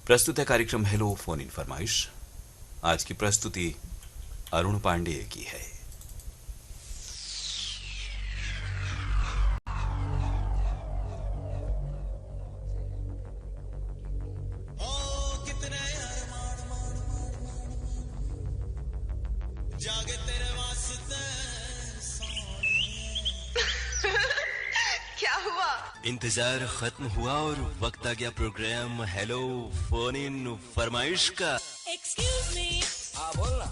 प्रस्तुत है कार्यक्रम हेलो फोन इन फरमाइश। आज की प्रस्तुति अरुण पांडेय की है। जागे तेरे वास्ते क्या हुआ? इंतजार खत्म हुआ और वक्त आ गया प्रोग्राम हेलो फोन इन फरमाइश का। Excuse me. हाँ बोलना।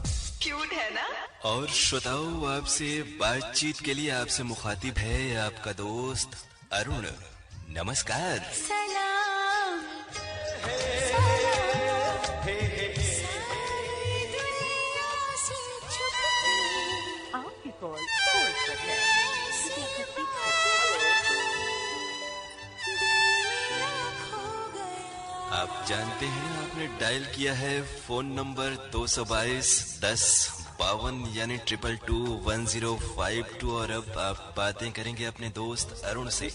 क्यूट है ना? और श्रोताओं, आपसे बातचीत के लिए आपसे मुखातिब है आपका दोस्त अरुण। नमस्कार। सलाम। आपकी कॉल होल्ड पर है। आप जानते हैं आपने डायल किया है फोन नंबर 222-10-52 यानी 2221-1052 और अब आप बातें करेंगे अपने दोस्त अरुण से।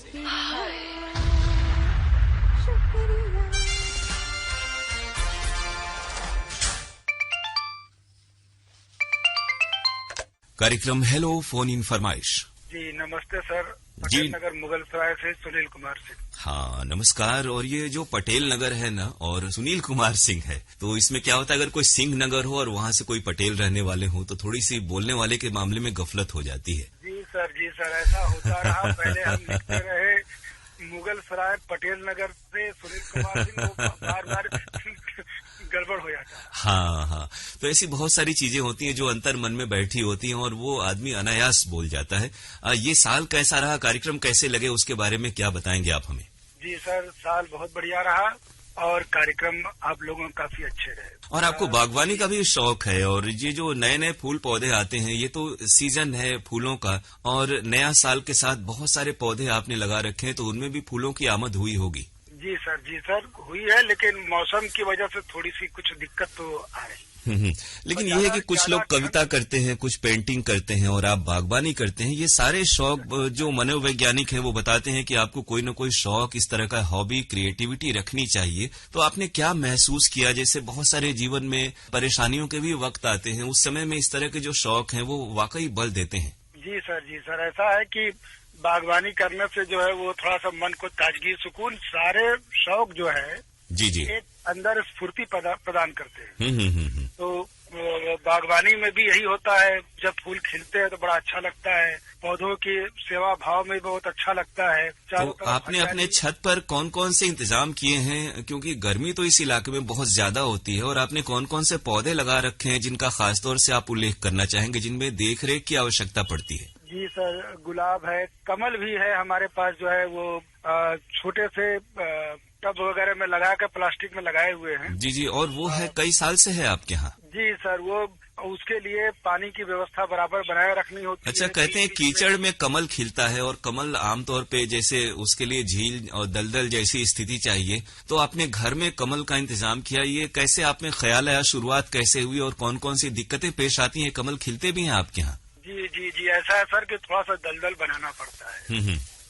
कार्यक्रम हेलो फोन इन फरमाइश। जी नमस्ते सर। जी। पटेल नगर मुगल सराय से सुनील कुमार सिंह। हाँ नमस्कार। और ये जो पटेल नगर है ना और सुनील कुमार सिंह है, तो इसमें क्या होता है अगर कोई सिंह नगर हो और वहाँ से कोई पटेल रहने वाले हो तो थोड़ी सी बोलने वाले के मामले में गफलत हो जाती है। जी सर ऐसा होता रहा। पहले हम लिखते रहे मुगल सराय पटेल नगर से सुनील कुमार सिंह, बार बार गड़बड़ हो जाता है। हाँ, तो ऐसी बहुत सारी चीजें होती हैं जो अंतर मन में बैठी होती हैं और वो आदमी अनायास बोल जाता है। ये साल कैसा रहा, कार्यक्रम कैसे लगे, उसके बारे में क्या बताएंगे आप हमें? जी सर, साल बहुत बढ़िया रहा और कार्यक्रम आप लोगों में काफी अच्छे रहे। और आपको बागवानी का भी शौक है और ये जो नए नए फूल पौधे आते हैं ये तो सीजन है फूलों का, और नया साल के साथ बहुत सारे पौधे आपने लगा रखे हैं तो उनमें भी फूलों की आमद हुई होगी। जी सर हुई है, लेकिन मौसम की वजह से थोड़ी सी कुछ दिक्कत तो आ रही। लेकिन ये है कि कुछ लोग कविता करते हैं, कुछ पेंटिंग करते हैं और आप बागवानी करते हैं। ये सारे शौक जो मनोवैज्ञानिक हैं वो बताते हैं कि आपको कोई न कोई शौक, इस तरह का हॉबी, क्रिएटिविटी रखनी चाहिए। तो आपने क्या महसूस किया? जैसे बहुत सारे जीवन में परेशानियों के भी वक्त आते हैं, उस समय में इस तरह के जो शौक हैं वो वाकई बल देते हैं। जी सर ऐसा है कि बागवानी करने से जो है वो थोड़ा सा मन को ताजगी, सुकून, सारे शौक जो है जी एक अंदर स्फूर्ति प्रदान करते हैं। तो बागवानी में भी यही होता है, जब फूल खिलते हैं तो बड़ा अच्छा लगता है, पौधों की सेवा भाव में बहुत अच्छा लगता है। तो आपने अपने छत पर कौन कौन से इंतजाम किए हैं, क्योंकि गर्मी तो इस इलाके में बहुत ज्यादा होती है, और आपने कौन कौन से पौधे लगा रखे हैं जिनका खासतौर से आप उल्लेख करना चाहेंगे, जिनमें देख रेख की आवश्यकता पड़ती है? जी सर, गुलाब है, कमल भी है हमारे पास, जो है वो छोटे से टब वगैरह में लगा कर प्लास्टिक में लगाए हुए हैं। जी, और वो है कई साल से है आपके यहाँ? जी सर, वो उसके लिए पानी की व्यवस्था बराबर बनाए रखनी होती है। अच्छा, कहते हैं कीचड़ में कमल खिलता है और कमल आमतौर पे जैसे उसके लिए झील और दलदल जैसी स्थिति चाहिए, तो आपने घर में कमल का इंतजाम किया। ये कैसे आप में ख्याल आया, शुरुआत कैसे हुई और कौन कौन सी दिक्कतें पेश आती हैं? कमल खिलते भी हैं आपके यहाँ? जी ऐसा है सर कि थोड़ा सा दलदल बनाना पड़ता है।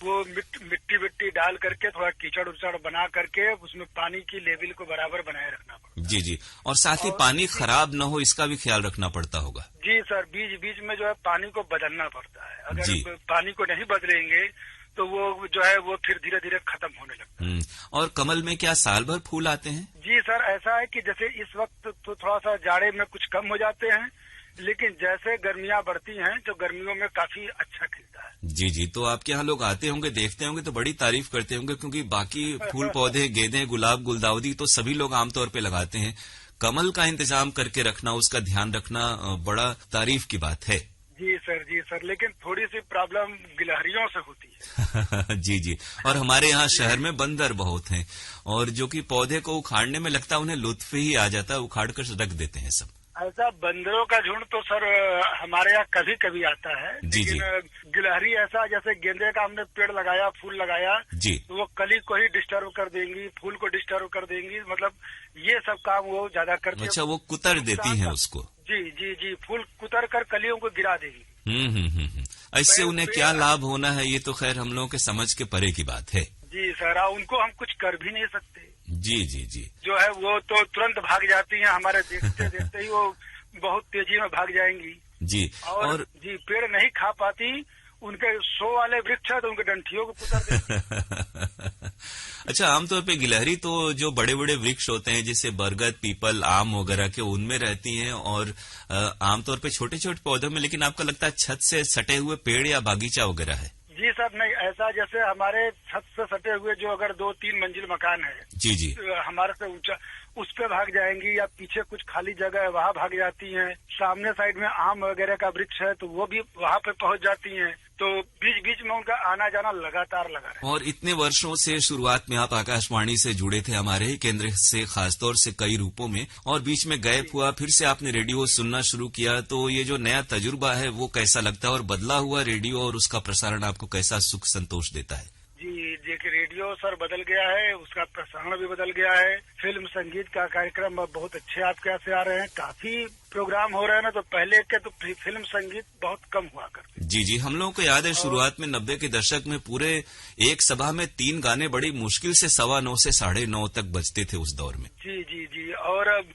वो मिट्टी डाल करके थोड़ा कीचड़ उचड़ बना करके उसमें पानी की लेवल को बराबर बनाए रखना पड़ता है। जी, और साथ ही पानी खराब न हो इसका भी ख्याल रखना पड़ता होगा। जी सर, बीच में जो है पानी को बदलना पड़ता है। अगर पानी को नहीं बदलेंगे तो वो जो है वो फिर धीरे धीरे खत्म होने लगता है। और कमल में क्या साल भर फूल आते हैं? जी सर, ऐसा है कि जैसे इस वक्त तो थोड़ा सा जाड़े में कुछ कम हो जाते हैं, लेकिन जैसे गर्मियां बढ़ती हैं तो गर्मियों में काफी अच्छा खिलता है। जी, तो आपके यहाँ लोग आते होंगे, देखते होंगे तो बड़ी तारीफ करते होंगे, क्योंकि बाकी फूल पौधे, गेंदे, गुलाब, गुलदाउदी तो सभी लोग आमतौर पे लगाते हैं। कमल का इंतजाम करके रखना, उसका ध्यान रखना बड़ा तारीफ की बात है। जी सर, लेकिन थोड़ी सी प्रॉब्लम गिलहरियों से होती है। जी, और हमारे यहाँ शहर में बंदर बहुत हैं और जो कि पौधे को उखाड़ने में लगता है उन्हें लुत्फ ही आ जाता है, उखाड़ कर रख देते हैं सब। ऐसा बंदरों का झुंड तो सर हमारे यहाँ कभी कभी आता है, लेकिन गिलहरी ऐसा, जैसे गेंदे का हमने पेड़ लगाया, फूल लगाया, तो वो कली को ही डिस्टर्ब कर देंगी, फूल को डिस्टर्ब कर देंगी, मतलब ये सब काम वो ज्यादा करती है। अच्छा, वो कुतर देती हैं उसको? जी, फूल कुतर कर कलियों को गिरा देगी। इससे उन्हें क्या लाभ होना है ये तो खैर हम लोगों के समझ के परे की बात है। जी सर, उनको हम कुछ कर भी नहीं सकते। जी जी जी, जो है वो तो तुरंत भाग जाती हैं, हमारे देखते देखते ही वो बहुत तेजी में भाग जाएंगी जी। और जी पेड़ नहीं खा पाती, उनके 100 वाले वृक्ष है तो उनके डंठियों को पुतर देती। अच्छा, आमतौर पे गिलहरी तो जो बड़े बड़े वृक्ष होते हैं जैसे बरगद, पीपल, आम वगैरह के, उनमें रहती हैं और आमतौर पे छोटे छोटे पौधों में, लेकिन आपका लगता है छत से सटे हुए पेड़ या बागीचा वगैरह है? जी सर, नहीं ऐसा जैसे हमारे छत से सटे हुए जो अगर 2-3 मंजिल मकान है जी जी, हमारे से ऊंचा, उस पे भाग जाएंगी, या पीछे कुछ खाली जगह है वहाँ भाग जाती हैं। सामने साइड में आम वगैरह का वृक्ष है तो वो भी वहाँ पे पहुँच जाती हैं। तो बीच बीच में उनका आना जाना लगातार लगा है। और इतने वर्षों से शुरुआत में आप आकाशवाणी से जुड़े थे, हमारे ही केंद्र से खासतौर से कई रूपों में, और बीच में गैप हुआ, फिर से आपने रेडियो सुनना शुरू किया, तो ये जो नया तजुर्बा है वो कैसा लगता है, और बदला हुआ रेडियो और उसका प्रसारण आपको कैसा सुख संतोष देता है? जी देखिए, रेडियो सर बदल गया है, उसका प्रसारण भी बदल गया है। फिल्म संगीत का कार्यक्रम अब बहुत अच्छे आपके यहाँ से आ रहे हैं, काफी प्रोग्राम हो रहे हैं ना, तो पहले के तो फिल्म संगीत बहुत कम हुआ करते। जी जी, हम लोगों को याद है शुरुआत में 90 के दशक में पूरे एक सभा में 3 गाने बड़ी मुश्किल से 9:15 से 9:30 तक बजते थे उस दौर में। जी जी जी, और अब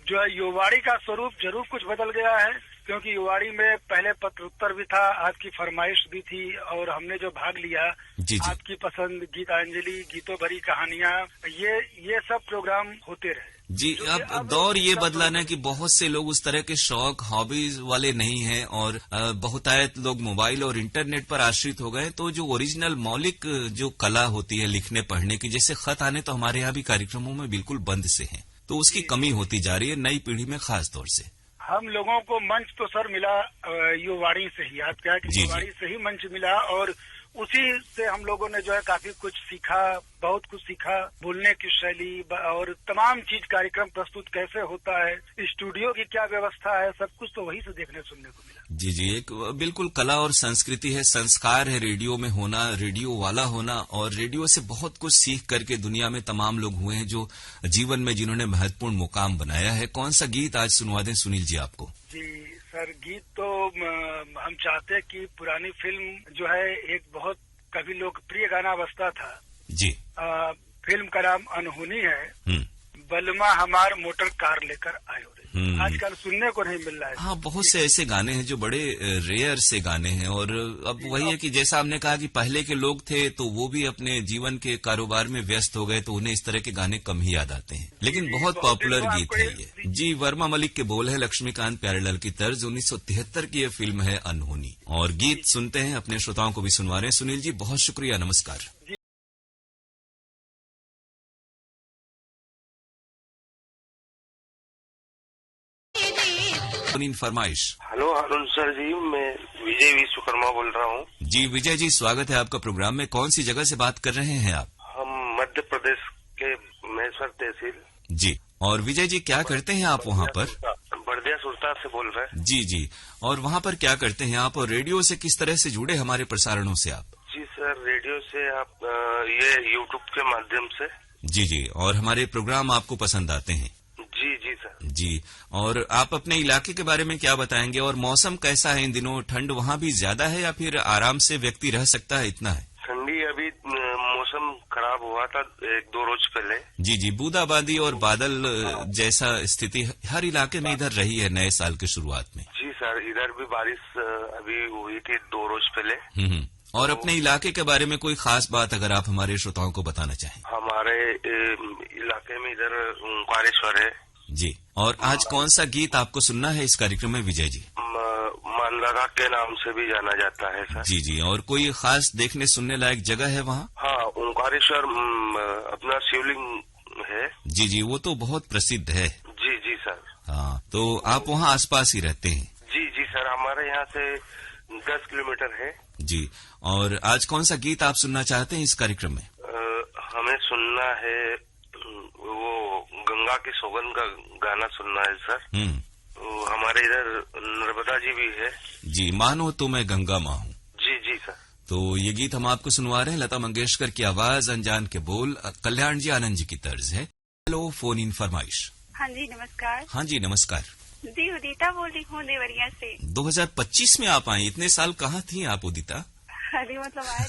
जो है युवाड़ी का स्वरूप जरूर कुछ बदल गया है, क्योंकि युवाड़ी में पहले पत्र उत्तर भी था, आपकी फरमाइश भी थी, और हमने जो भाग लिया जी जी, आपकी पसंद, गीतांजलि, गीतों भरी कहानियां, ये सब प्रोग्राम होते रहे। जी, अब दौर ये बदला ना कि बहुत से लोग उस तरह के शौक, हॉबीज वाले नहीं हैं, और बहुतायत लोग मोबाइल और इंटरनेट पर आश्रित हो गए, तो जो ओरिजिनल मौलिक जो कला होती है लिखने पढ़ने की, जैसे खत आने तो हमारे यहाँ भी कार्यक्रमों में बिल्कुल बंद से हैं, तो उसकी कमी होती जा रही है नई पीढ़ी में खास तौर से। हम लोगों को मंच तो सर मिला युवाड़ी से ही, आप क्या कि युवाड़ी से ही मंच मिला, और उसी से हम लोगों ने जो है काफी कुछ सीखा, बहुत कुछ सीखा, बोलने की शैली और तमाम चीज, कार्यक्रम प्रस्तुत कैसे होता है, स्टूडियो की क्या व्यवस्था है, सब कुछ तो वही से देखने सुनने को मिला। जी जी, एक बिल्कुल कला और संस्कृति है, संस्कार है रेडियो में होना, रेडियो वाला होना, और रेडियो से बहुत कुछ सीख करके दुनिया में तमाम लोग हुए हैं जो जीवन में जिन्होंने महत्वपूर्ण मुकाम बनाया है। कौन सा गीत आज सुनवा दें सुनील जी आपको? जी सर, गीत तो हम चाहते हैं कि पुरानी फिल्म जो है, एक बहुत कभी लोकप्रिय गाना बजता था जी, फिल्म का नाम अनहोनी है, बलमा हमार मोटर कार लेकर आयो रे, आजकल सुनने को नहीं मिल रहा है। हाँ, बहुत से ऐसे गाने हैं जो बड़े रेयर से गाने हैं, और अब वही है कि जैसा आपने कहा कि पहले के लोग थे तो वो भी अपने जीवन के कारोबार में व्यस्त हो गए, तो उन्हें इस तरह के गाने कम ही याद आते हैं, लेकिन बहुत पॉपुलर गीत है ये। जी, वर्मा मलिक के बोल है, लक्ष्मीकांत प्यारेलाल की तर्ज, 1973 की ये फिल्म है अनहोनी, और गीत सुनते हैं, अपने श्रोताओं को भी सुनवा रहे हैं। सुनील जी बहुत शुक्रिया, नमस्कार। फरमाइश। हेलो अरुण सर जी, मैं विजय विश्वकर्मा बोल रहा हूँ। जी विजय जी, स्वागत है आपका प्रोग्राम में। कौन सी जगह से बात कर रहे हैं आप? हम मध्य प्रदेश के महेश्वर तहसील। जी, और विजय जी क्या करते हैं आप वहाँ पर? बड़दिया सुरता से बोल रहे हैं। जी जी, और वहाँ पर क्या करते हैं आप, और रेडियो से किस तरह से जुड़े हमारे प्रसारणों से आप? जी सर, रेडियो से आप ये यूट्यूब के माध्यम से। जी जी, और हमारे प्रोग्राम आपको पसंद आते हैं? जी जी सर। जी, और आप अपने इलाके के बारे में क्या बताएंगे, और मौसम कैसा है इन दिनों? ठंड वहाँ भी ज्यादा है या फिर आराम से व्यक्ति रह सकता है, इतना है? ठंडी अभी मौसम खराब हुआ था 1-2 रोज पहले। जी जी, बूंदाबांदी और बादल जैसा स्थिति हर इलाके में इधर रही है नए साल की शुरुआत में। जी सर, इधर भी बारिश अभी हुई थी 2 रोज पहले। और अपने इलाके के बारे में कोई खास बात अगर आप हमारे श्रोताओं को बताना चाहें? हमारे इलाके में इधर ओंकारेश्वर है। जी, और आज कौन सा गीत आपको सुनना है इस कार्यक्रम में विजय जी? मानदादा के नाम से भी जाना जाता है सर। जी जी, और कोई खास देखने सुनने लायक जगह है वहाँ? हाँ, ओंकारेश्वर अपना शिवलिंग है। जी जी, वो तो बहुत प्रसिद्ध है। जी जी सर। हाँ, तो आप वहाँ आसपास ही रहते हैं? जी जी सर, हमारे यहाँ से 10 किलोमीटर है। जी, और आज कौन सा गीत आप सुनना चाहते हैं इस कार्यक्रम में? हमें सुनना है वो गंगा की सौगंध का गाना सुनना है सर। हमारे इधर नर्मदा जी भी है। जी, मानो तो मैं गंगा माँ हूँ। जी जी सर। तो ये गीत हम आपको सुनवा रहे हैं, लता मंगेशकर की आवाज, अनजान के बोल, कल्याण जी आनंद जी की तर्ज है। हेलो, फोन इन फरमाइश। हाँ जी नमस्कार। हाँ जी नमस्कार। जी उदिता बोल रही हूँ देवरिया से। 2025 में आप आई, इतने साल कहाँ थी आप उदिता? अरे मतलब आए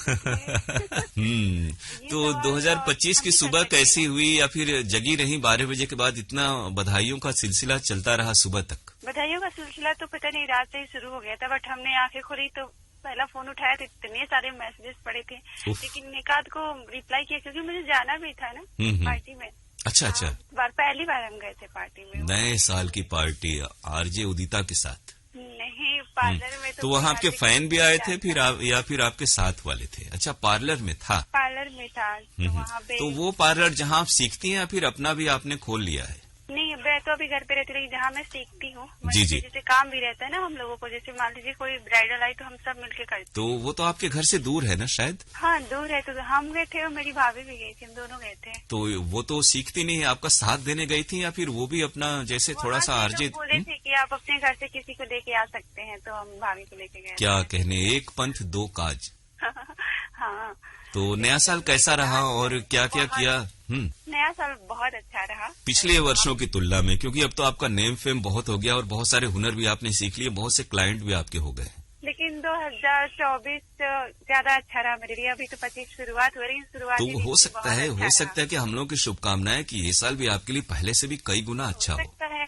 तो 2025 की सुबह कैसी हुई, या फिर जगी रही 12 बजे के बाद? इतना बधाइयों का सिलसिला चलता रहा सुबह तक? बधाइयों का सिलसिला तो पता नहीं रात से ही शुरू हो गया था, बट हमने आंखें खुली तो पहला फोन उठाया तो इतने सारे मैसेजेस पड़े थे, लेकिन निकात को रिप्लाई किया क्योंकि मुझे जाना भी था ना पार्टी में। अच्छा। पहली बार हम गए थे पार्टी में, नए साल की पार्टी आरजे उदिता के साथ। नहीं, पार्लर में। तो वहाँ आपके फैन भी आए थे फिर या फिर आपके साथ वाले थे? अच्छा, पार्लर में था। पार्लर में था तो वहाँ पे। तो वो पार्लर जहाँ आप सीखती हैं या फिर अपना भी आपने खोल लिया है? नहीं, मैं तो अभी घर पे रहती रही, जहाँ मैं सीखती हूँ। जी। जैसे काम भी रहता है ना हम लोगों को, जैसे मान लीजिए कोई ब्राइडल आई तो हम सब मिलके करते। तो वो तो आपके घर से दूर है ना शायद? हाँ, दूर है। तो हम गए थे और मेरी भाभी भी गई थी, हम दोनों गए थे। तो वो तो सीखती नहीं है, आपका साथ देने गई थी या फिर वो भी अपना जैसे थोड़ा सा आर्जित? बोले थे कि आप अपने घर से किसी को लेके आ सकते हैं, तो हम भाभी को लेके गए। क्या कहने, एक पंथ दो काज। हाँ। तो नया साल कैसा रहा और क्या क्या किया? नया साल बहुत अच्छा रहा पिछले वर्षों की तुलना में, क्योंकि अब तो आपका नेम फेम बहुत हो गया और बहुत सारे हुनर भी आपने सीख लिए, बहुत से क्लाइंट भी आपके हो गए। लेकिन 2024 ज्यादा अच्छा रहा मेरे लिए। अभी तो 25 शुरुआत हो रही है, शुरुआत तो हो सकता है कि हम लोग की शुभकामनाएं कि ये साल भी आपके लिए पहले से भी कई गुना अच्छा हो। सकता है।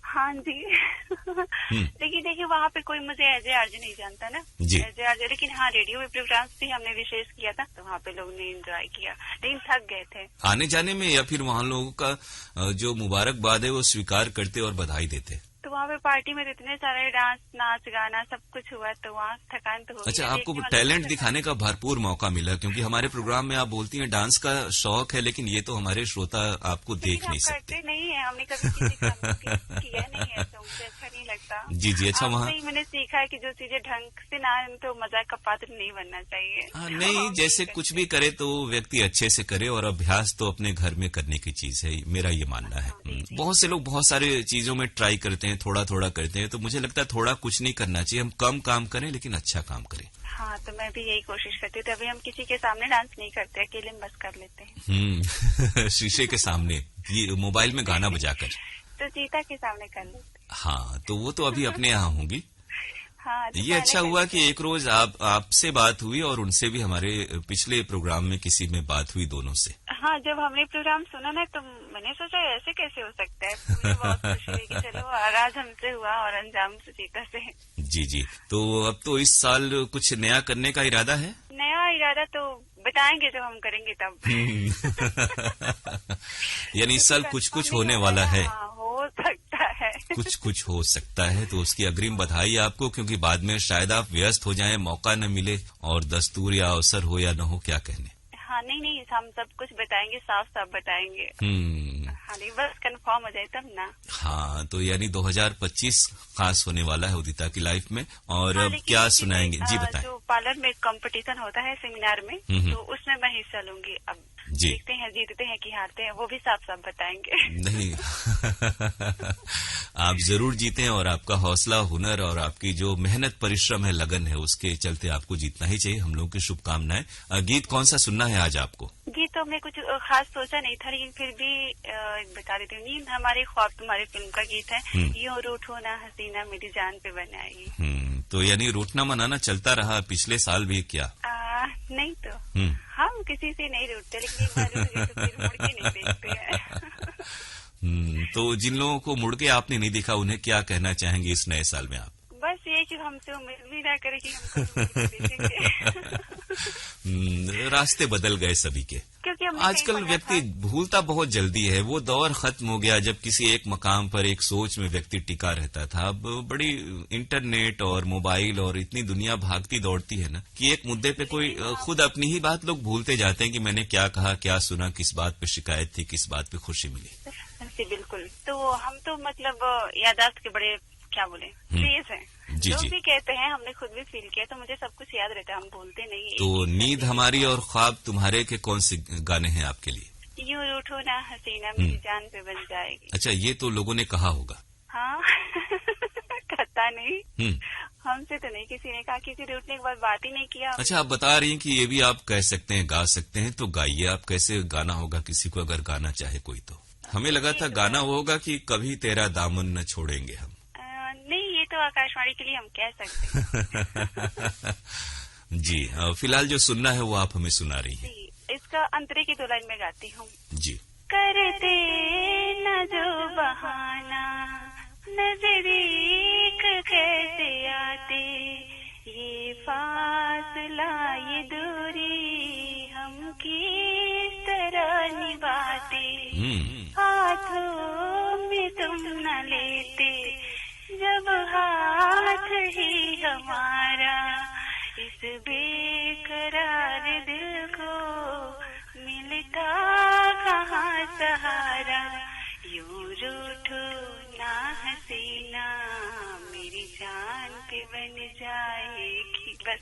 हाँ जी। लेकिन देखिए वहाँ पे कोई मुझे एजे आरजे नहीं जानता ना जी। एजे आरजे, लेकिन हाँ रेडियो में प्रोग्राम्स भी हमने विशेष किया था, तो वहाँ पे लोग ने एंजॉय किया, लेकिन थक गए थे आने जाने में, या फिर वहाँ लोगों का जो मुबारकबाद है वो स्वीकार करते और बधाई देते? तो वहाँ पे पार्टी में इतने सारे डांस, नाच गाना सब कुछ हुआ, तो वहाँ थकान तो हो गई। अच्छा, आपको टैलेंट दिखाने का भरपूर मौका मिला, क्योंकि हमारे प्रोग्राम में आप बोलती हैं डांस का शौक है, लेकिन ये तो हमारे श्रोता आपको देख नहीं सकते। करते नहीं है, हमने कभी किसी का किया नहीं है, तो मुझे अच्छा नहीं लगता। जी। अच्छा, वहाँ मैंने सीखा है कि जो चीजें ढंग से ना तो मजाक का पात्र नहीं बनना चाहिए। नहीं, जैसे कुछ भी करे तो व्यक्ति अच्छे से करे, और अभ्यास तो अपने घर में करने की चीज है, मेरा ये मानना है। बहुत से लोग बहुत सारे चीजों में ट्राई करते हैं, थोड़ा थोड़ा करते हैं, तो मुझे लगता है थोड़ा कुछ नहीं करना चाहिए, हम कम काम करें लेकिन अच्छा काम करें। हाँ, तो मैं भी यही कोशिश करती हूँ। तो अभी हम किसी के सामने डांस नहीं करते, अकेले में बस कर लेते हैं। शीशे के सामने, ये मोबाइल में गाना बजाकर। तो चीता के सामने कर लेते। हाँ, तो वो तो अभी अपने यहाँ होंगी। हाँ, तो ये अच्छा हुआ कि एक रोज आपसे बात हुई और उनसे भी, हमारे पिछले प्रोग्राम में किसी में बात हुई दोनों से। हाँ, जब हमने प्रोग्राम सुना ना तो मैंने सोचा ऐसे कैसे हो सकता है। मुझे बहुत खुशी हुई कि चलो आज हमसे हुआ और अंजाम सुचिता से। जी। तो अब तो इस साल कुछ नया करने का इरादा है? नया इरादा तो बताएंगे जब हम करेंगे तब। यानी इस साल कुछ होने वाला है। हो सकता है, कुछ हो सकता है, तो उसकी अग्रिम बधाई आपको, क्योंकि बाद में शायद आप व्यस्त हो जाएं, मौका न मिले और दस्तूर या अवसर हो या न हो, क्या कहने। हाँ, नहीं, हम सब कुछ बताएंगे, साफ साफ बताएंगे। हाँ, नहीं, बस कंफर्म हो जाए तब ना। हाँ, तो यानी 2025 खास होने वाला है उदिता की लाइफ में। और अब क्या सुनाएंगे? जी बताएं। जो पार्लर में कंपटीशन होता है सेमिनार में, तो उसमें मैं हिस्सा लूंगी। अब जी, देखते हैं जीतते हैं कि हारते हैं, वो भी साफ साफ बताएंगे। नहीं। आप जरूर जीतें, और आपका हौसला, हुनर और आपकी जो मेहनत, परिश्रम है, लगन है, उसके चलते आपको जीतना ही चाहिए। हम लोगों की शुभकामनाएं। गीत कौन सा सुनना है आज आपको? गीत तो हमने कुछ खास सोचा नहीं था, लेकिन फिर भी बता देती हूँ। नींद हमारे ख्वाब तुम्हारे फिल्म का गीत है। यूं रूठो ना हसीना मेरी जान पे बनाई। तो यानी रूठना मनाना चलता रहा पिछले साल भी क्या? नहीं तो हम किसी से नहीं रूठते, लेकिन तो फिर मुड़ के नहीं देखते हैं। तो जिन लोगों को मुड़ के आपने नहीं देखा, उन्हें क्या कहना चाहेंगे इस नए साल में आप? बस ये कि हमसे उम्मीद भी ना करे कि हमको देखेंगे। रास्ते बदल गए सभी के, क्योंकि आजकल व्यक्ति भूलता बहुत जल्दी है। वो दौर खत्म हो गया जब किसी एक मकाम पर, एक सोच में व्यक्ति टिका रहता था। अब बड़ी इंटरनेट और मोबाइल और इतनी दुनिया भागती दौड़ती है ना, कि एक मुद्दे पे कोई खुद अपनी ही बात लोग भूलते जाते हैं कि मैंने क्या कहा, क्या सुना, किस बात पे शिकायत थी, किस बात पे खुशी मिली। बिल्कुल। तो हम तो मतलब यादाश्त के बड़े क्या बोले तेज हैं। लोग भी कहते हैं, हमने खुद भी फील किया, तो मुझे सब कुछ याद रहता है, हम भूलते नहीं। तो नींद हमारी और ख्वाब तुम्हारे के कौन से गाने हैं आपके लिए? यूं रूठो ना हसीना मेरी जान पे बन जाएगी। अच्छा, ये तो लोगों ने कहा होगा। हाँ। कहता नहीं, हमसे तो नहीं किसी ने कहा, किसी रूठने के बाद बात ही नहीं किया। अच्छा, आप बता रही हैं कि ये भी आप कह सकते हैं, गा सकते हैं, तो गाइए। आप कैसे गाना होगा किसी को अगर गाना चाहे कोई? तो हमें लगा था गाना होगा कि कभी तेरा दामन न छोड़ेंगे हम। नहीं, ये तो आकाशवाणी के लिए हम कह सकते हैं। जी फिलहाल जो सुनना है वो आप हमें सुना रही हैं। इसका अंतरे की 2 लाइन में गाती हूँ। जी। करते न जो बहाना नजदीक कैसे आते, ये फासला ये दूरी हम किस तरह निभाते, हाथों में तुम न लेते जब हाथ ही हमारा, इस बेकरार दिल को मिलता कहाँ सहारा, यूं रूठो ना हसीना मेरी जान पे बन जाएगी बस।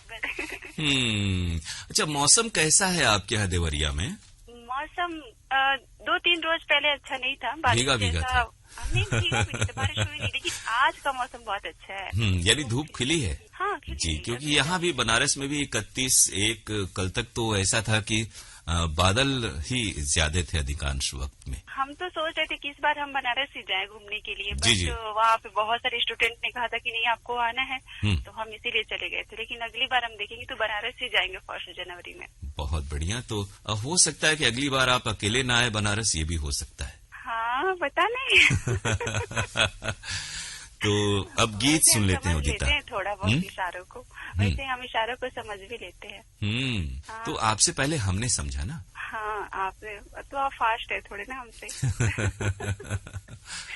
अच्छा, मौसम कैसा है आपके यहाँ देवरिया में? मौसम 2-3 रोज पहले अच्छा नहीं था, भीगा भीगा था। नहीं, भीगा भी नहीं था, बारिश हुई नहीं, लेकिन आज का मौसम बहुत अच्छा है। यानी धूप खिली है। हाँ, जी, क्योंकि यहाँ भी बनारस में भी 31 कल तक तो ऐसा था कि बादल ही ज्यादा थे अधिकांश वक्त में। हम तो सोच रहे थे कि इस बार हम बनारस ही जाएं घूमने के लिए, जी। बट वहाँ पे बहुत सारे स्टूडेंट ने कहा था कि नहीं आपको आना है, तो हम इसीलिए चले गए थे। लेकिन अगली बार हम देखेंगे तो बनारस ही जाएंगे 1 जनवरी में। बहुत बढ़िया। तो हो सकता है कि अगली बार आप अकेले ना आए बनारस, ये भी हो सकता है। हाँ, पता नहीं। तो अब गीत सुन लेते हैं उदिता। थोड़ा बहुत इशारों को, वैसे हम इशारों को समझ भी लेते हैं। हाँ। तो आपसे पहले हमने समझा ना। हाँ, आपने तो आप फास्ट है थोड़े ना हमसे।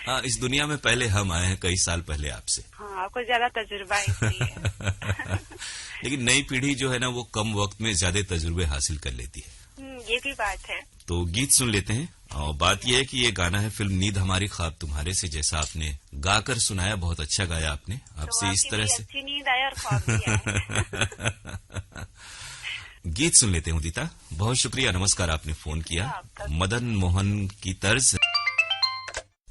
हाँ, इस दुनिया में पहले हम आए हैं कई साल पहले आपसे। हाँ, आपको ज्यादा तजुर्बा है इसलिए। लेकिन नई पीढ़ी जो है ना वो कम वक्त में ज्यादा तजुर्बे हासिल कर लेती है। ये भी बात है। तो गीत सुन लेते हैं। और बात यह है कि ये गाना है फिल्म नींद हमारी ख्वाब तुम्हारे से, जैसा आपने गाकर सुनाया, बहुत अच्छा गाया आपने। आपसे तो इस तरह से अच्छी नींद आया और ख्वाब भी आया। गीत सुन लेते हैं उदिता। बहुत शुक्रिया, नमस्कार, आपने फोन किया। मदन मोहन की तर्ज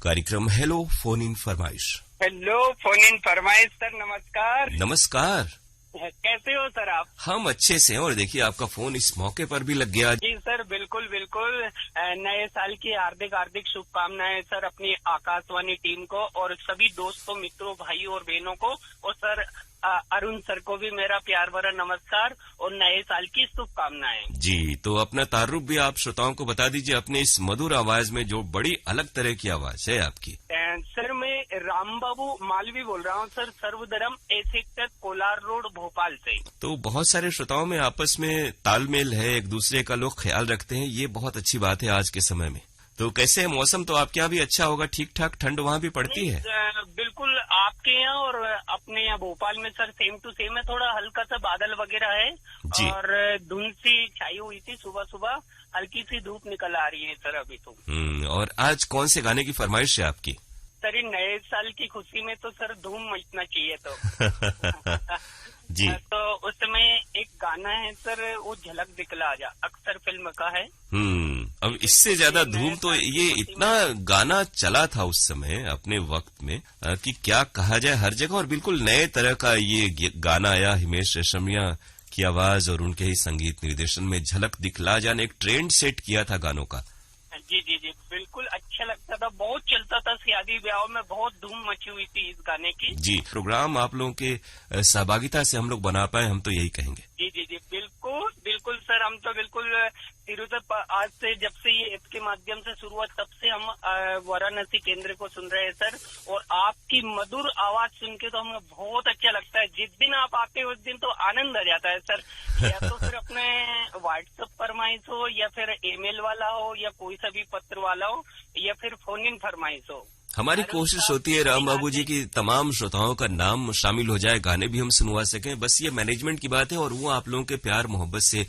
कार्यक्रम हेलो फोन इन फरमाइश। हेलो फोन इन फरमाइश सर, नमस्कार। नमस्कार, कैसे हो सर आप? हम अच्छे से हैं। और देखिए आपका फोन इस मौके पर भी लग गया। जी सर, बिल्कुल बिल्कुल। नए साल की हार्दिक हार्दिक शुभकामनाएं सर अपनी आकाशवाणी टीम को और सभी दोस्तों, मित्रों, भाइयों और बहनों को, और सर अरुण सर को भी मेरा प्यार भरा नमस्कार और नए साल की शुभकामनाएं। जी, तो अपना तारुफ भी आप श्रोताओं को बता दीजिए अपने इस मधुर आवाज में, जो बड़ी अलग तरह की आवाज है आपकी। सर मैं राम बाबू मालवी बोल रहा हूँ सर, सर्वधर्म A sector, Kolar road, Bhopal से। तो बहुत सारे श्रोताओं में आपस में तालमेल है, एक दूसरे का लोग ख्याल रखते हैं, ये बहुत अच्छी बात है आज के समय में। तो कैसे है मौसम? तो आपके यहाँ भी अच्छा होगा, ठीक ठाक ठंड वहाँ भी पड़ती है? बिल्कुल, आपके यहाँ और अपने यहाँ भोपाल में सर सेम टू सेम है। थोड़ा हल्का सा बादल वगैरह है और धुंध सी छाई हुई थी, सुबह सुबह हल्की सी धूप निकल आ रही है सर अभी तो। और आज कौन से गाने की फरमाइश है आपकी? सर नए साल की खुशी में तो सर धूम मचना चाहिए तो। जी। तो उसमें एक गाना है सर, वो झलक दिखला जा, अक्सर फिल्म का है। अब इससे ज्यादा धूम तो ये इतना गाना चला था उस समय अपने वक्त में कि क्या कहा जाए, हर जगह। और बिल्कुल नए तरह का ये गाना आया, हिमेश रेशमिया की आवाज और उनके ही संगीत निर्देशन में झलक दिखला जा ने एक ट्रेंड सेट किया था गानों का। जी जी जी, बिल्कुल अच्छा लगता था, बहुत चलता था, शादी ब्याह में बहुत धूम मची हुई थी इस गाने की। जी, प्रोग्राम आप लोगों के सहभागिता से हम लोग बना पाए, हम तो यही कहेंगे। जी जी जी, बिल्कुल बिल्कुल सर, हम तो बिल्कुल तिरुपति आज से, जब से ये ऐप के माध्यम से शुरू हुआ तब से हम वाराणसी केंद्र को सुन रहे हैं सर। और आपकी मधुर आवाज सुन के तो हमें बहुत अच्छा लगता है। जिस दिन आप आते हैं उस दिन तो आनंद आ जाता है सर। या तो फिर अपने व्हाट्सएप फरमाइश हो, या फिर ईमेल वाला हो, या कोई सा भी पत्र वाला हो, या फिर फोन इन फरमाइश हो। हमारी कोशिश होती है राम बाबू जी की तमाम श्रोताओं का नाम शामिल हो जाए, गाने भी हम सुनवा सकें। बस ये मैनेजमेंट की बात है और वो आप लोगों के प्यार मोहब्बत से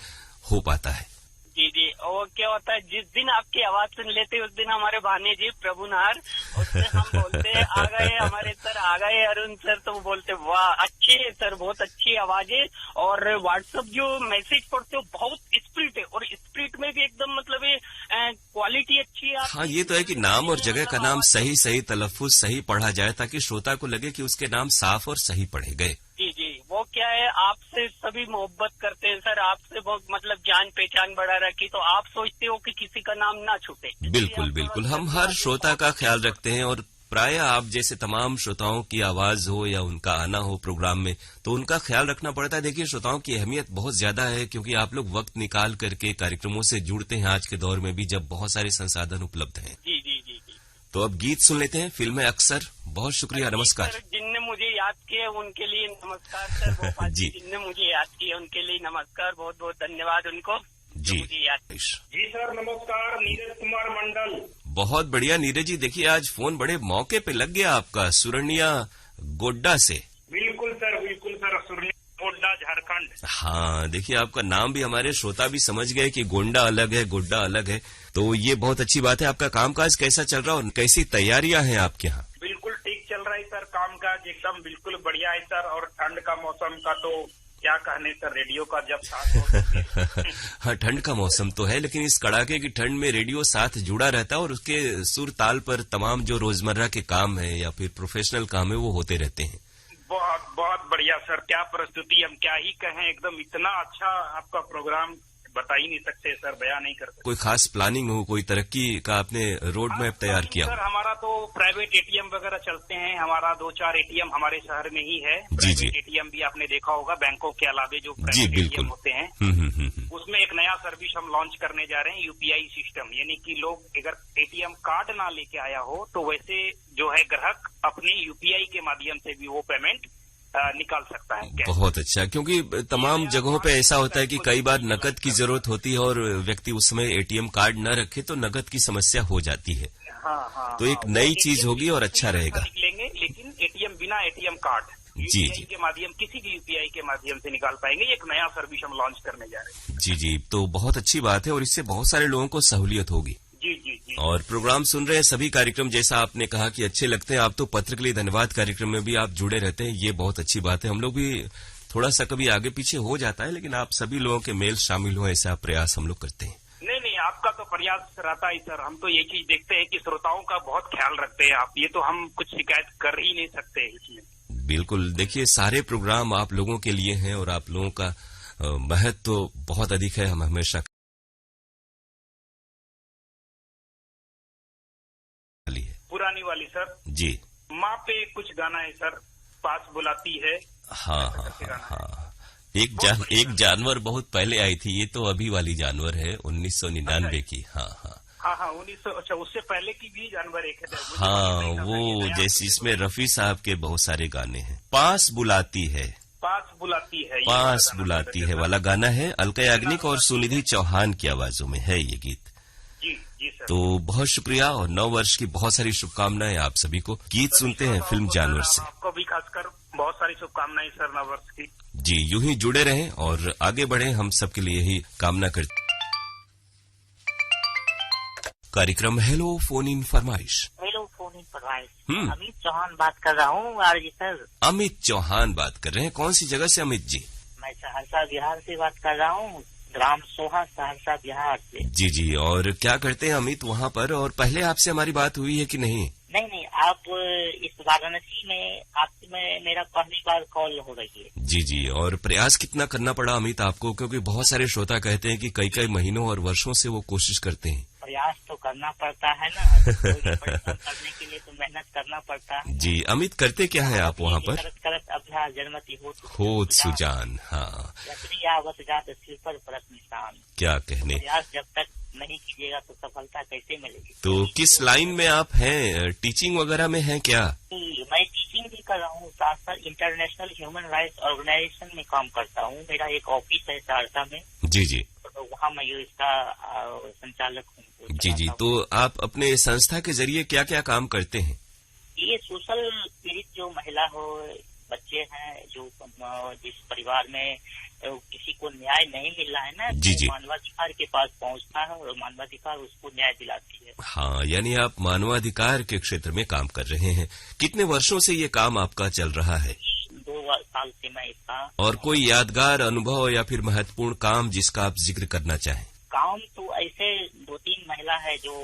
हो पाता है। जी जी, और क्या होता है, जिस दिन आपकी आवाज सुन लेते हैं उस दिन हमारे भाने जी प्रभु नार, उससे हम बोलते हैं आ गए हमारे सर, आ गए अरुण सर, तो वो बोलते वाह अच्छे सर, बहुत अच्छी आवाज है। और व्हाट्सएप जो मैसेज पढ़ते हो बहुत स्प्रिट है, और स्प्रिट में भी एकदम मतलब क्वालिटी अच्छी है। हाँ, ये तो है कि नाम और जगह का नाम सही सही तलफ्फुज सही पढ़ा जाए, ताकि श्रोता को लगे कि उसके नाम साफ और सही पढ़े गए। जी जी, वो क्या है, आपसे सभी मोहब्बत करते हैं सर, आपसे बहुत मतलब जान पहचान बढ़ा रखी, तो आप सोचते हो कि किसी का नाम ना छूटे। बिल्कुल बिल्कुल, हम हर श्रोता का ख्याल रखते हैं और प्रायः आप जैसे तमाम श्रोताओं की आवाज हो या उनका आना हो प्रोग्राम में, तो उनका ख्याल रखना पड़ता है। देखिए, श्रोताओं की अहमियत बहुत ज्यादा है, क्योंकि आप लोग वक्त निकाल करके कार्यक्रमों से जुड़ते हैं आज के दौर में भी, जब बहुत सारे संसाधन उपलब्ध हैं। जी जी जी जी। तो अब गीत सुन लेते हैं, फिल्म है अक्सर। बहुत शुक्रिया, नमस्कार। जिनने मुझे याद किया उनके लिए नमस्कार सर। गोपाल जी, जिनने मुझे याद किया उनके लिए नमस्कार, बहुत बहुत धन्यवाद उनको जी। मुझे याद। जी सर नमस्कार, नीरज कुमार मंडल। बहुत बढ़िया नीरज जी, देखिए आज फोन बड़े मौके पे लग गया आपका, सुरनिया गोड्डा से। बिल्कुल सर, सुरनिया गोड्डा झारखंड। हाँ, देखिए आपका नाम भी हमारे श्रोता भी समझ गए कि गोंडा अलग है, गोड्डा अलग है, तो ये बहुत अच्छी बात है। आपका कामकाज कैसा चल रहा है और कैसी तैयारियां हैं आपके यहाँ? बिल्कुल ठीक चल रहा है सर, कामकाज एकदम बिल्कुल बढ़िया है सर। और ठंड का मौसम का तो क्या कहने सर, रेडियो का जब साथ हो हाँ, ठंड का मौसम तो है, लेकिन इस कड़ाके की ठंड में रेडियो साथ जुड़ा रहता है और उसके सुर ताल पर तमाम जो रोजमर्रा के काम है या फिर प्रोफेशनल काम है वो होते रहते हैं। बहुत बहुत बढ़िया सर, क्या प्रस्तुति, हम क्या ही कहें, एकदम इतना अच्छा आपका प्रोग्राम बता ही नहीं सकते सर, बयान नहीं कर सकते। कोई खास प्लानिंग हो, कोई तरक्की का आपने रोड मैप तैयार किया? सर हमारा तो प्राइवेट एटीएम वगैरह चलते हैं, हमारा 2-4 एटीएम हमारे शहर में ही है। जी जी। एटीएम भी आपने देखा होगा, बैंकों के अलावे जो जी प्राइवेट बिल्कुल एटीएम होते हैं, उसमें एक नया सर्विस हम लॉन्च करने जा रहे हैं, यूपीआई सिस्टम। यानी कि लोग अगर एटीएम कार्ड ना लेके आया हो तो वैसे जो है ग्राहक अपने यूपीआई के माध्यम से भी वो पेमेंट निकाल सकता है। बहुत अच्छा, क्योंकि तमाम जगहों पे ऐसा होता है कि कई बार नकद की जरूरत होती है और व्यक्ति उस समय एटीएम कार्ड न रखे तो नकद की समस्या हो जाती है। हाँ, तो एक नई चीज होगी और अच्छा रहेगा। निकलेंगे, लेकिन एटीएम बिना एटीएम कार्ड जी जी के माध्यम, किसी भी यूपीआई के माध्यम से निकाल पाएंगे। एक नया सर्विस हम लॉन्च करने जा रहे हैं। जी जी, तो बहुत अच्छी बात है और इससे बहुत सारे लोगों को सहूलियत होगी। जी जी जी। और प्रोग्राम सुन रहे हैं सभी कार्यक्रम, जैसा आपने कहा कि अच्छे लगते हैं। आप तो पत्र के लिए धन्यवाद, कार्यक्रम में भी आप जुड़े रहते हैं, ये बहुत अच्छी बात है। हम लोग भी थोड़ा सा कभी आगे पीछे हो जाता है, लेकिन आप सभी लोगों के मेल शामिल हो, ऐसा प्रयास हम लोग करते हैं। नहीं, आपका तो प्रयास रहता ही सर। हम तो ये चीज देखते हैं कि श्रोताओं का बहुत ख्याल रखते हैं आप, ये तो हम कुछ शिकायत कर ही नहीं सकते इसमें। बिल्कुल, देखिए सारे प्रोग्राम आप लोगों के लिए हैं और आप लोगों का महत्व तो बहुत अधिक है। हम हमेशा पुरानी वाली सर जी, माँ पे कुछ गाना है सर, पास बुलाती है। हाँ, एक जानवर बहुत पहले आई थी, ये तो अभी वाली जानवर है 1999 की। हाँ 1900। अच्छा, उससे पहले की भी जानवर एक है। हाँ, वो जैसे इसमें रफी साहब के बहुत सारे गाने हैं। पास बुलाती है वाला गाना है, अलका याग्निक और सुनिधि चौहान की आवाजों में है ये गीत। जी सर। तो बहुत शुक्रिया और 9 वर्ष की बहुत सारी शुभकामनाएं आप सभी को। गीत सुनते हैं फिल्म जानवर से। आपको भी खासकर बहुत सारी शुभकामनाएं सर 9 वर्ष की। जी, यूं ही जुड़े रहें और आगे बढ़ें, हम सबके लिए यही कामना करते। कार्यक्रम हेलो फोन इन फरमाइश। अमित चौहान बात कर रहा हूँ आरजी सर। अमित चौहान बात कर रहे हैं, कौन सी जगह से अमित जी? मैं सहरसा बिहार से बात कर रहा हूँ, ग्राम सोहा, सहरसा बिहार से। जी जी, और क्या करते हैं अमित वहाँ पर? और पहले आपसे हमारी बात हुई है कि नहीं? नहीं, आप इस वाराणसी में आपसे मेरा पहली बार कॉल हो रही है। जी जी, और प्रयास कितना करना पड़ा अमित आपको, क्योंकि बहुत सारे श्रोता कहते हैं कि कई महीनों और वर्षों से वो कोशिश करते हैं। प्रयास तो करना पड़ता है ना, करने के लिए तो मेहनत करना पड़ता है। जी, अमित करते क्या है आप वहाँ पर? करत अभ्यास जन्मति होत सुजान। हाँ, आवत जात सिर पर परत निशान। क्या कहने। प्रयास जब तक नहीं कीजिएगा तो सफलता कैसे मिलेगी? तो किस लाइन में आप हैं? टीचिंग वगैरह में हैं क्या? मैं टीचिंग भी कर रहा हूँ, साथ साथ इंटरनेशनल ह्यूमन राइट्स ऑर्गेनाइजेशन में काम करता हूँ। मेरा एक ऑफिस है सहरसा में। जी जी, तो वहाँ मैं इसका संचालक हूँ। जी जी, तो आप अपने संस्था के जरिए क्या क्या काम करते हैं? ये सोशल पीड़ित जो महिला हो, बच्चे हैं जो जिस परिवार में किसी को न्याय नहीं मिल रहा है ना, जी जी, मानवाधिकार के पास पहुंचता है और मानवाधिकार उसको न्याय दिलाती है। हाँ, यानी आप मानवाधिकार के क्षेत्र में काम कर रहे हैं। कितने वर्षों से ये काम आपका चल रहा है? 2 साल से मैं इसका। और कोई यादगार अनुभव या फिर महत्वपूर्ण काम जिसका आप जिक्र करना चाहें? काम तो ऐसे 2-3 महिला है जो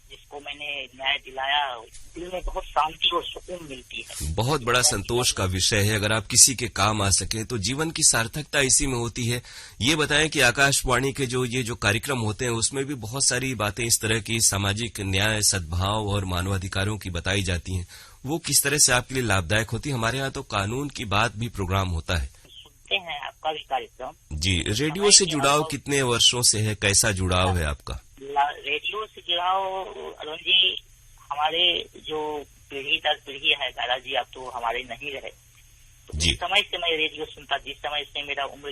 जिसको उनको मैंने न्याय दिलाया, दिल में बहुत शांति और सुकून मिलती है। बहुत बड़ा संतोष का विषय है। अगर आप किसी के काम आ सके तो जीवन की सार्थकता इसी में होती है। ये बताएं कि आकाशवाणी के जो कार्यक्रम होते हैं उसमें भी बहुत सारी बातें इस तरह की सामाजिक न्याय, सद्भाव और मानवाधिकारों की बताई जाती हैं। वो किस तरह से आपके लिए लाभदायक होती है? हमारे यहाँ तो कानून की बात भी प्रोग्राम होता है। सुनते हैं आपका भी कार्यक्रम। जी, रेडियो से जुड़ाव कितने वर्षों से है? कैसा जुड़ाव है आपका? रेडियो से जुड़ाव अरुण जी, हमारे जो पीढ़ी दर पीढ़ी है, दादाजी अब तो हमारे नहीं रहे, तो जिस समय से मैं रेडियो सुनता, जिस समय से मेरा उम्र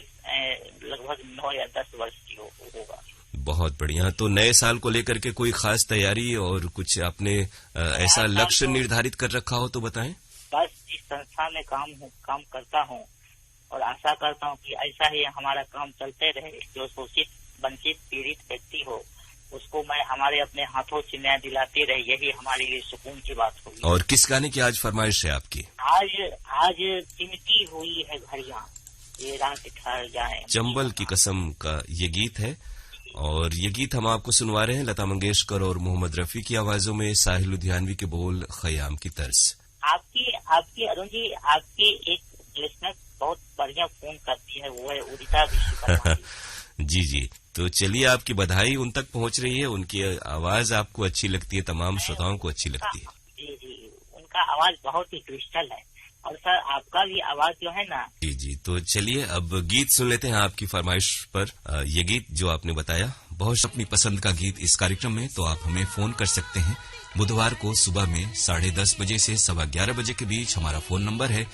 लगभग 9 या 10 वर्ष की होगा। बहुत बढ़िया। तो नए साल को लेकर के कोई खास तैयारी और कुछ आपने ऐसा लक्ष्य निर्धारित कर रखा हो तो बताएं। बस जिस संस्था में काम करता हूँ और आशा करता हूँ कि ऐसा ही हमारा काम चलते रहे। जो शोषित, वंचित, पीड़ित व्यक्ति हो उसको मैं हमारे अपने हाथों से न्याय दिलाते रहे, यही हमारे लिए सुकून की बात होगी। और किस गाने की आज फरमाइश है आपकी? आज चिमटी हुई है घड़ियां, ये रात ठहर जाए, चंबल की कसम का ये गीत है। और ये गीत हम आपको सुनवा रहे हैं लता मंगेशकर और मोहम्मद रफी की आवाजों में, साहिल लुधियानवी के बोल, खयाम की तर्ज। आपकी अरुण जी, आपकी एक लिसनर बहुत बढ़िया फोन करती है, वो है उदिता विश्वकर्मा। जी, तो चलिए आपकी बधाई उन तक पहुंच रही है। उनकी आवाज आपको अच्छी लगती है, तमाम श्रोताओं को अच्छी लगती है। जी, उनका आवाज बहुत ही क्रिस्टल है। और सर आपका भी आवाज जो है ना। जी, तो चलिए अब गीत सुन लेते हैं आपकी फरमाइश पर। ये गीत जो आपने बताया, बहुत अपनी पसंद का गीत इस कार्यक्रम में, तो आप हमें फोन कर सकते हैं। बुधवार को सुबह में 10:30 बजे से 11:15 बजे के बीच हमारा फोन नंबर है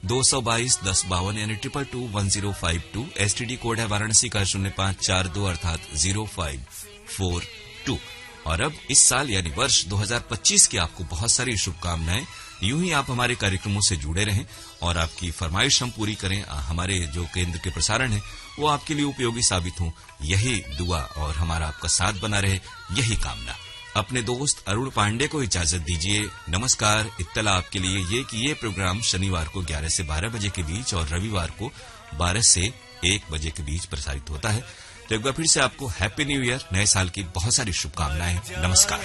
222-1052 यानी 2222-1052। एसटीडी कोड है वाराणसी का 0542 अर्थात 0542। और अब इस साल यानी वर्ष 2025 की आपको बहुत सारी शुभकामनाएं। यूं ही आप हमारे कार्यक्रमों से जुड़े रहें और आपकी फरमाइश हम पूरी करें। हमारे जो केंद्र के प्रसारण है वो आपके लिए उपयोगी साबित हो, यही दुआ और हमारा आपका साथ बना रहे, यही कामना। अपने दोस्त अरुण पांडे को इजाजत दीजिए। नमस्कार। इत्तला आपके लिए ये कि ये प्रोग्राम शनिवार को 11 से 12 बजे के बीच और रविवार को 12 से 1 बजे के बीच प्रसारित होता है। तो एक बार फिर से आपको हैप्पी न्यू ईयर, नए साल की बहुत सारी शुभकामनाएं। नमस्कार।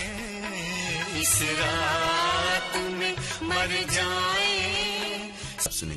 इस रात में मर जाए। सुनेंगे